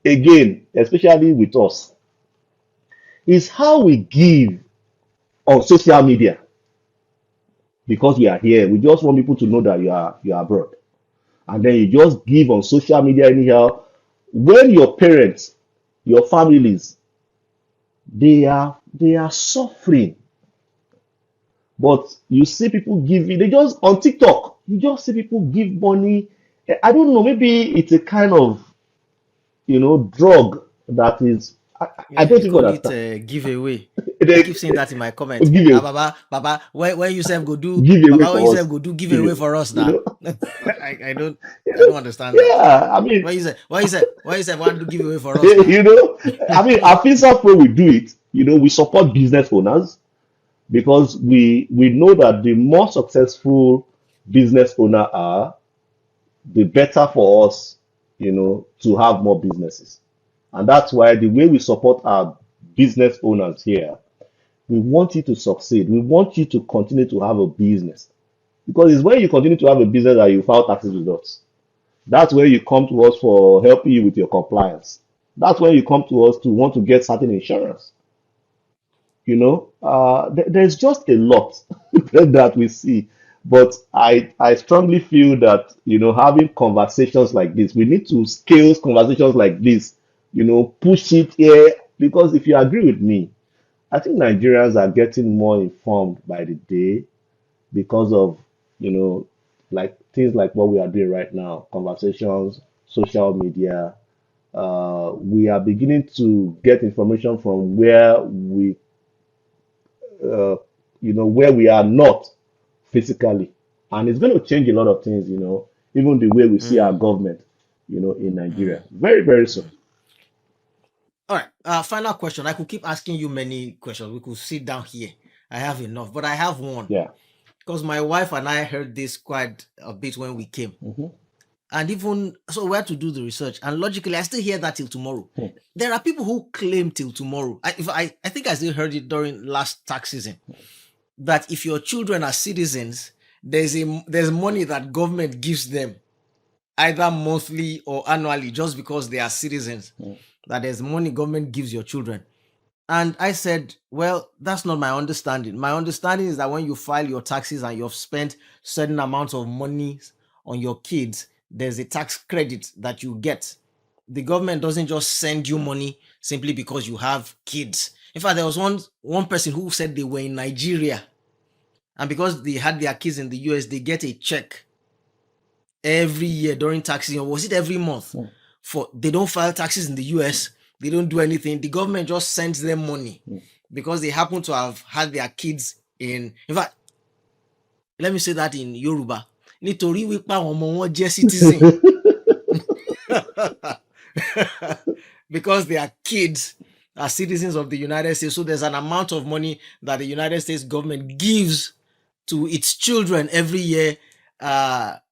again, especially with us, is how we give on social media because we are here. We just want people to know that you are abroad, and then you just give on social media anyhow. When your parents, your families, they are suffering, but you see people giving. They just on TikTok, you just see people give money. I don't know. Maybe it's a kind of drug that is. I yeah, don't they even call it understand. giveaway. I They keep saying that in my comment. give Ah, a Baba, when you self go do, give away Baba, when you for self us. go do Give giveaway away. for us You now. know, I don't understand that. yeah. I mean, Why you say want to give away for us now? you know, I mean, at Finserve Pro we do it. We support business owners because we know that the more successful business owner are, the better for us, to have more businesses. And that's why the way we support our business owners here, we want you to succeed. We want you to continue to have a business. Because it's when you continue to have a business that you file taxes with us. That's where you come to us for helping you with your compliance. That's when you come to us to want to get certain insurance. There's just a lot that we see. But I strongly feel that, having conversations like this, we need to scale conversations like this, push it here. Because if you agree with me, I think Nigerians are getting more informed by the day because of, you know, like things like what we are doing right now, conversations, social media. We are beginning to get information from uh, where we are not physically, and it's going to change a lot of things. Even the way we see our Mm, government, in mm. Nigeria, very, very soon. All right. Final question. I could keep asking you many questions. We could sit down here. I have enough, but I have one Yeah. because my wife and I heard this quite a bit when we came. Hmm. And even so, we had to do the research. And logically, I still hear that till tomorrow. Hmm. There are people who claim till tomorrow. I think I still heard it during last tax season that if your children are citizens, there's money that government gives them either monthly or annually just because they are citizens. That there's money government gives your children. And I said, well, that's not my understanding. My understanding is that when you file your taxes and you've spent certain amounts of money on your kids, there's a tax credit that you get. The government doesn't just send you money simply because you have kids. In fact, there was one person who said they were in Nigeria, and because they had their kids in the US, they get a check every year during tax season. Or was it every month? Hmm. For they don't file taxes in the US, they don't do anything. The government just sends them money because they happen to have had their kids in fact, let me say that in Yoruba. Nítorí wípé àwọn ọmọ wọn jẹ́ citizen. Because their kids are citizens of the United States. So there's an amount of money that the United States government gives to its children every year,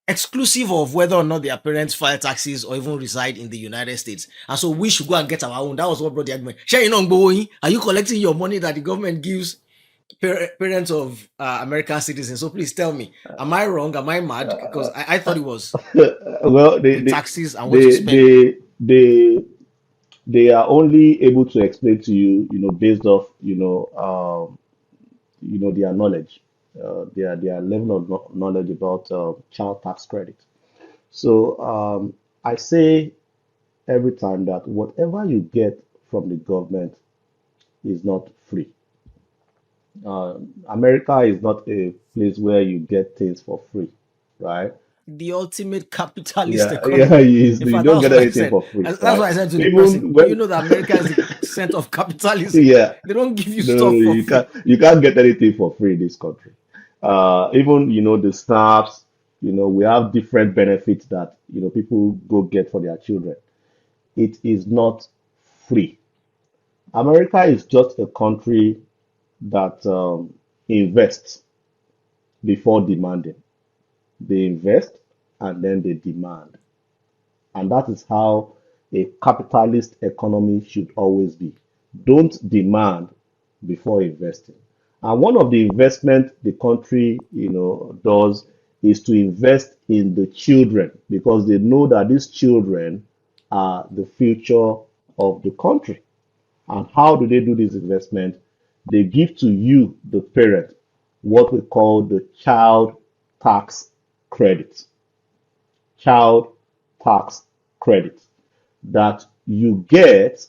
exclusive of whether or not their parents file taxes or even reside in the United States. And so we should go and get our own. That was what brought the argument. Are you collecting your money that the government gives parents of American citizens? So please tell me, am I wrong? Am I mad? Because I thought it was Well, the taxes and what you they, spend. they, they, they are only able to explain to you, based off, their knowledge, their level of knowledge about child tax credit. So I say every time that whatever you get from the government is not free. America is not a place where you get things for free, right? The ultimate capitalist Yeah, yeah, economy. In you fact, don't that's get what I anything said. for free, That's right? what I said to the person. Even Do you when, know that America is the center of capitalism? yeah, They don't give you no, no, stuff for you free. can't get anything for free in this country. Even the snaps, we have different benefits that people go get for their children. It is not free. America is just a country that invests before demanding. They invest and then they demand. And that is how a capitalist economy should always be. Don't demand before investing. And one of the investment the country, does is to invest in the children because they know that these children are the future of the country. And how do they do this investment? They give to you, the parent, what we call the child tax credit. Child tax credit that you get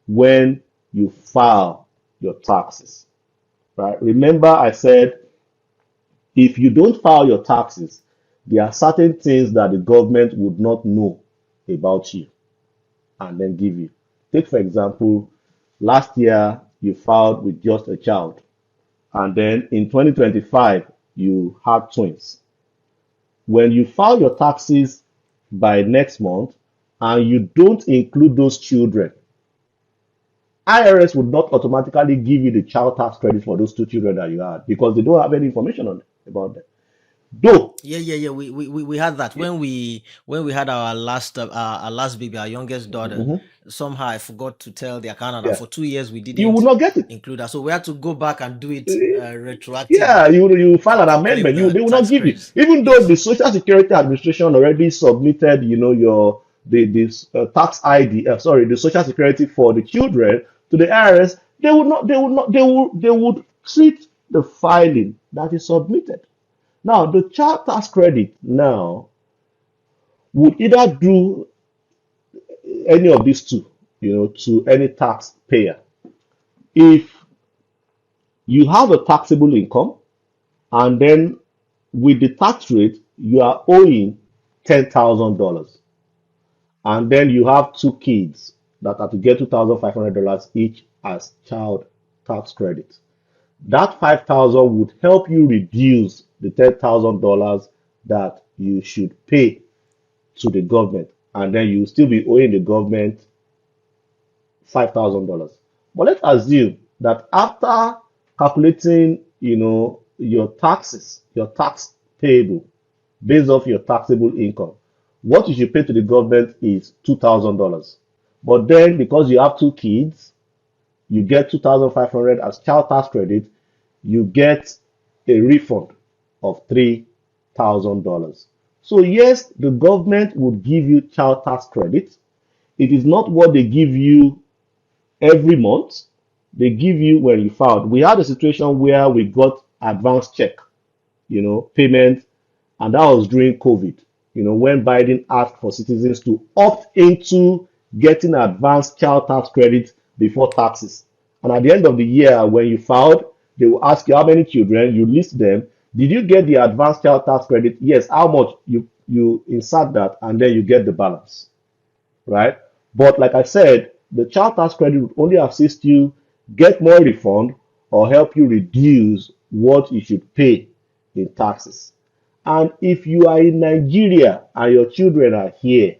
when you file your taxes, right? Remember, I said if you don't file your taxes, there are certain things that the government would not know about you and then give you. Take, for example, last year you filed with just a child, and then in 2025 you had twins. When you file your taxes by next month and you don't include those children, IRS would not automatically give you the child tax credit for those two children that you had because they don't have any information on about them. Though, Yeah. We had that when we had our last baby, our youngest daughter. mhm, Somehow I forgot to tell the accountant that yeah, for 2 years we you will didn't not get it. include that. So we had to go back and do it Yeah, retroactively you file an to claim amendment. the They will not tax give you, credits. even though the Yes. Social Security Administration already submitted, your the tax ID, sorry, the Social Security for the children to the IRS. They would not. They would not. They would treat the filing that is submitted. Now, the child tax credit now would either do any of these two, to any taxpayer. If you have a taxable income, and then with the tax rate, you are owing $10,000, and then you have two kids that are to get $2,500 each as child tax credit. That 5,000 would help you reduce the $10,000 that you should pay to the government, and then you still be owing the government $5,000. But let's assume that after calculating, your taxes, your tax payable based off your taxable income, what you should pay to the government is $2,000. But then because you have two kids, you get 2,500 as child tax credit, you get a refund of $3,000. So yes, the government would give you child tax credit. It is not what they give you every month. They give you when you filed. We had a situation where we got advance check, payment, and that was during COVID, when Biden asked for citizens to opt into getting advanced child tax credit before taxes. And at the end of the year, when you filed, they will ask you how many children, you list them. Did you get the advanced child tax credit? Yes. How much? You insert that, and then you get the balance, right? But like I said, the child tax credit would only assist you get more refund or help you reduce what you should pay in taxes. And if you are in Nigeria and your children are here,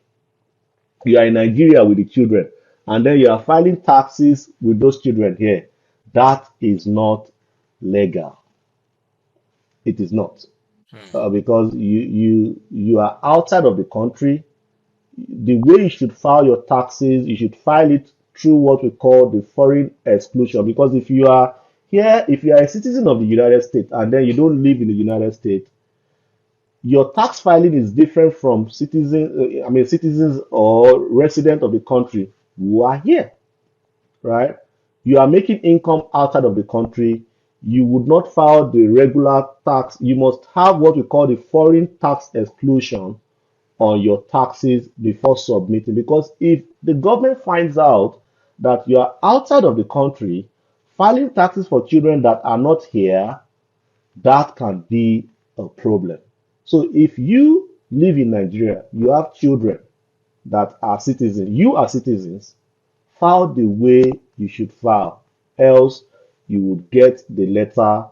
you are in Nigeria with the children, and then you are filing taxes with those children here, that is not legal. It is not. Because you are outside of the country. The way you should file your taxes, you should file it through what we call the foreign exclusion. Because if you are here, if you are a citizen of the United States and then you don't live in the United States, your tax filing is different from citizens or resident of the country who are here, right? You are making income outside of the country. You would not file the regular tax. You must have what we call the foreign tax exclusion on your taxes before submitting. Because if the government finds out that you are outside of the country filing taxes for children that are not here, that can be a problem. So if you live in Nigeria, you have children that are citizens, you are citizens, file the way you should file. Else, you would get the letter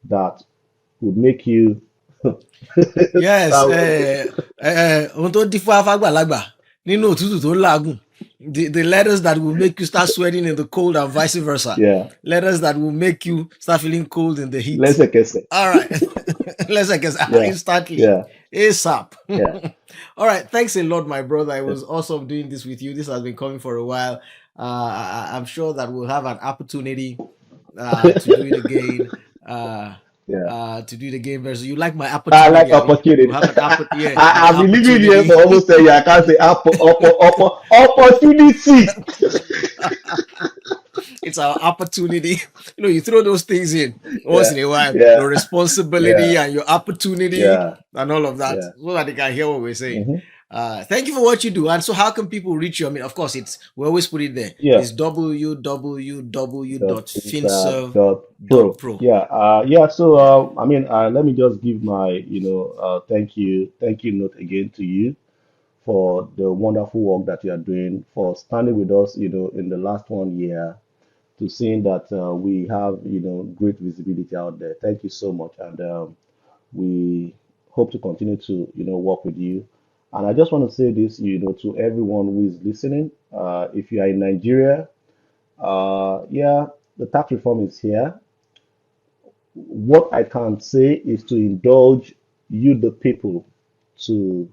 that would make you Yes, start. ohun tó dífá fágbàlagbà nínú òtútù tó lágùn. The letters that will make you start sweating in the cold and vice versa. Yeah, Letters that will make you start feeling cold in the heat. lẹ́sẹ̀kẹsẹ̀. All right. Let's Yeah, instantly. yeah, ASAP. yeah. All right. Thanks a lot, my brother. It was awesome doing this with you. This has been coming for a while. I'm sure that we'll have an opportunity to do it again. Yeah. To do it again. Versus you like my I like opportunity, Abby? opportunity. We'll have an yeah, an I've been living here opportunity. for almost a year. I can't say opportunity. It's our opportunity. You throw those things in once Yeah, in a while. yeah, Your responsibility yeah, and your opportunity yeah, and all of that, yeah. so that they can hear what we're saying. Hmm. Thank you for what you do. And so, how can people reach you? I mean, of course, we always put it there. Yeah. It's Finserve.pro. www.finserve.pro. Yeah, yeah. So, let me just give my, thank you note again to you for the wonderful work that you are doing, for standing with us, in the last 1 year, to seeing that we have, great visibility out there. Thank you so much, and we hope to continue to, work with you. And I just want to say this, to everyone who is listening. If you are in Nigeria, yeah, the tax reform is here. What I can say is to indulge you, the people, to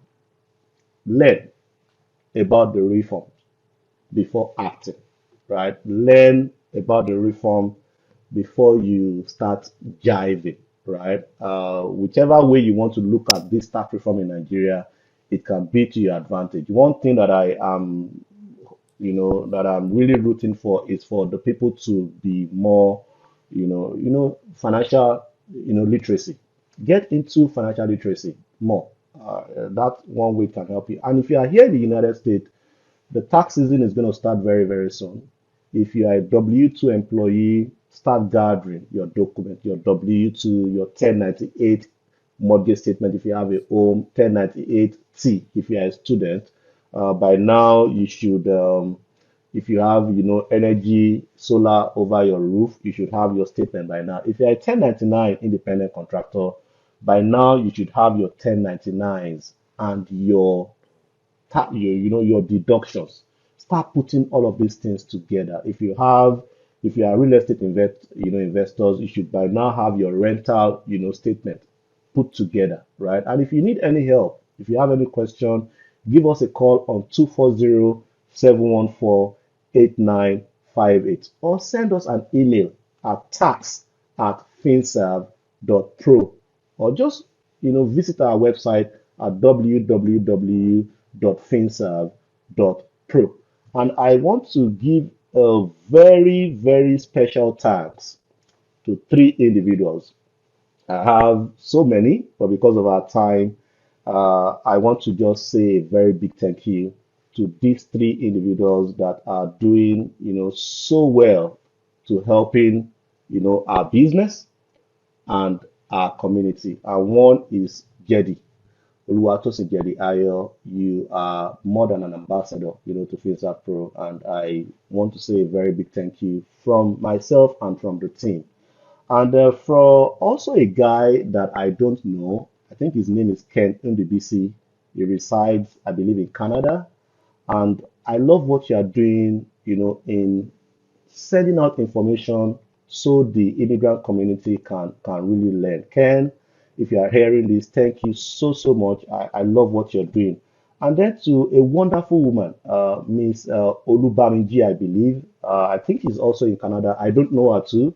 learn about the reform before acting, right? Learn about the reform before you start jiving, right? Whichever way you want to look at this tax reform in Nigeria, it can be to your advantage. One thing that I am, that I'm really rooting for is for the people to be more, financial, literacy. Get into financial literacy more. That one way can help you. And if you are here in the United States, the tax season is going to start very, very soon. If you are a W-2 employee, start gathering your document, your W-2, your 1098 mortgage statement if you have a home, 1098T if you are a student. By now, you should, if you have, energy, solar over your roof, you should have your statement by now. If you're a 1099 independent contractor, by now you should have your 1099s and your deductions. Start putting all of these things together. If you are real estate investors, you should by now have your rental statement put together, right? And if you need any help, if you have any question, give us a call on 240-714-8958 or send us an email at tax@finserve.pro or just visit our website at www.finserve.pro. And I want to give a very, very special thanks to three individuals. I have so many, but because of our time, I want to just say a very big thank you to these three individuals that are doing, so well to helping, our business and our community. And one is Jedi. Oluwatosin Jedi Ayo, you are more than an ambassador, to Finserve Pro, and I want to say a very big thank you from myself and from the team. And for also a guy that I don't know, I think his name is Ken Ndbc. He resides, I believe, in Canada. And I love what you are doing, in sending out information so the immigrant community can really learn. Ken, if you are hearing this, thank you so so much. I love what you're doing. And then to a wonderful woman, Miss Olubamiji, I believe. I think she's also in Canada. I don't know her too.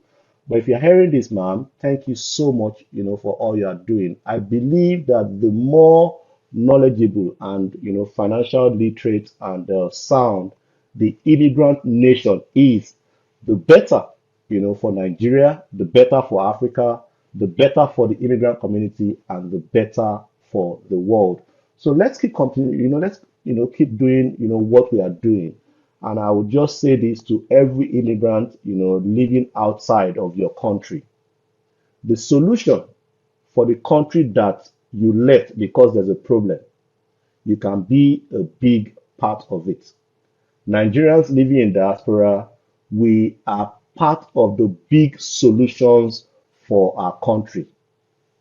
But if you're hearing this, ma'am, thank you so much, for all you are doing. I believe that the more knowledgeable and, financial literate and sound the immigrant nation is, the better, for Nigeria, the better for Africa, the better for the immigrant community, and the better for the world. So let's keep continuing, let's, keep doing, what we are doing. And I would just say this to every immigrant, living outside of your country. The solution for the country that you left because there's a problem, you can be a big part of it. Nigerians living in diaspora, we are part of the big solutions for our country.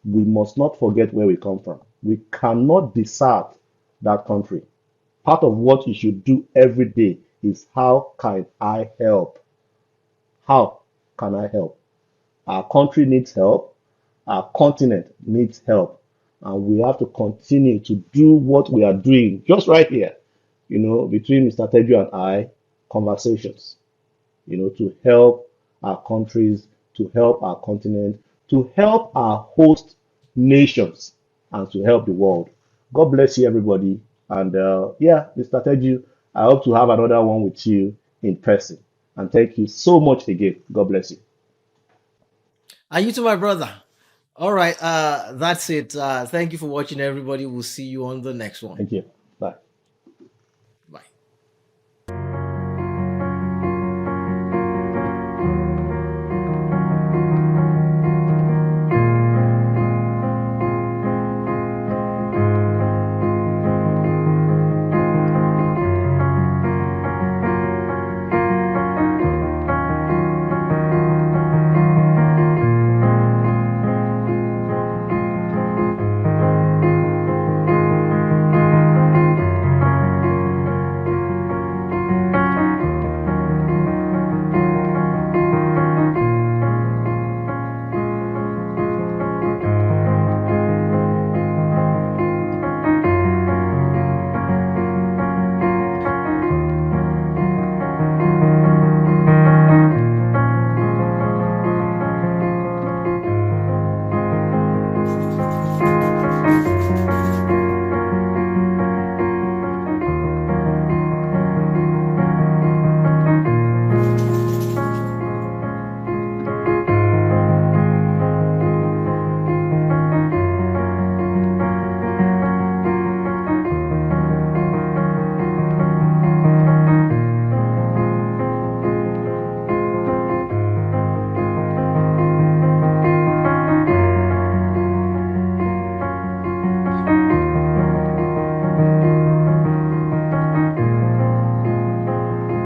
We must not forget where we come from. We cannot desert that country. Part of what you should do every day is how can I help? How can I help? Our country needs help. Our continent needs help. And we have to continue to do what we are doing just right here, between Mr. Teju and I, conversations, to help our countries, to help our continent, to help our host nations, and to help the world. God bless you, everybody. And yeah, Mr. Teju, I hope to have another one with you in person. And thank you so much again. God bless you. And you too, my brother. All right, that's it. Thank you for watching, everybody. We'll see you on the next one. Thank you.